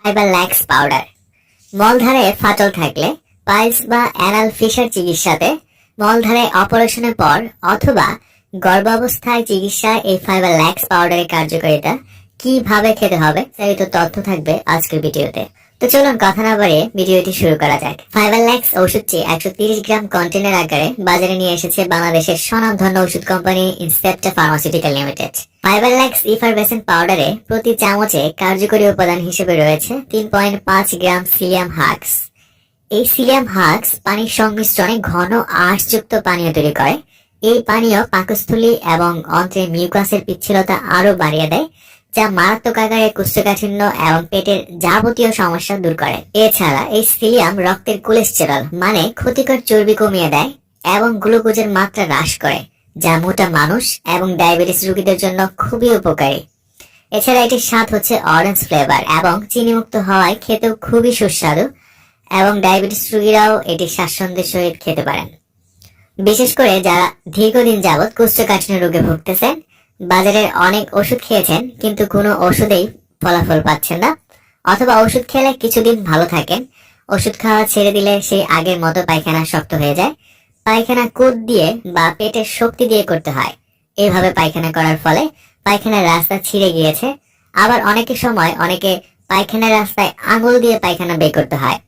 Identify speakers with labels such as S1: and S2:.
S1: Fibre lakhs powder. মলধারে ফাটল থাকলে piles বা অ্যানাল ফিশার চিকিৎসাতে, মলধারে অপারেশনের পর অথবা গর্ভাবস্থায় চিকিৎসায় এই ফাইবার ল্যাক্স পাউডারের কার্যকারিতা, কিভাবে খেতে হবে বিস্তারিত তথ্য থাকবে আজকের ভিডিওতে। তো চলুন কথা না বাড়িয়ে ভিডিওটি শুরু করা যাক। ফাইবার ল্যাক্স ওষুধটি 130 গ্রাম কন্টেনার আকারে বাজারে নিয়ে এসেছে বাংলাদেশের স্বনামধন্য ওষুধ company Incepta pharmaceutical limited. Fiber Lax effervescent পাউডারে প্রতি চামচে কার্যকরী উপাদান হিসেবে রয়েছে 3.5 গ্রাম সিলিয়াম হাক্স। এই সিলিয়াম হাক্স পানির সংমিশ্রণে ঘন আঁশযুক্ত পানীয় তৈরি করে। এই পানীয় পাকস্থলী এবং অন্ত্রের মিউকাসের পিচ্ছিলতা আরো বাড়িয়ে দেয়, যা মারাত্মক আকারে কোষ্ঠকাঠিন্য এবং পেটের যাবতীয় সমস্যা দূর করে। এছাড়া এই সিলিয়াম রক্তের কোলেস্টেরল মানে ক্ষতিকর চর্বি কমিয়ে দেয় এবং গ্লুকোজের মাত্রা হ্রাস করে, যা মোটা মানুষ এবং ডায়াবেটিস রোগীদের জন্য খুবই উপকারী। এছাড়া এটির স্বাদ হচ্ছে অরেঞ্জ ফ্লেভার এবং চিনিমুক্ত হওয়ায় খেতেও খুবই সুস্বাদু, এবং ডায়াবেটিস রোগীরাও এটি স্বাচ্ছন্দ্যের সহিত খেতে পারেন। বিশেষ করে যারা দীর্ঘদিন যাবৎ কোষ্ঠকাঠিন্য রোগে ভুগতেছেন, বাজারের অনেক ওষুধ খেয়েছেন কিন্তু কোনো ওষুধেই ফলাফল পাচ্ছেন না, অথবা ওষুধ খেলে কিছুদিন ভালো থাকেন, ওষুধ খাওয়া ছেড়ে দিলে সেই আগের মতো পায়খানা শক্ত হয়ে যায়, পায়খানা কুদ দিয়ে বা পেটের শক্তি দিয়ে করতে হয়। এইভাবে পায়খানা করার ফলে পায়খানার রাস্তা ছিঁড়ে গিয়েছে। আবার অনেকের সময় অনেকে পায়খানার রাস্তায় আঙুল দিয়ে পায়খানা বের করতে হয়।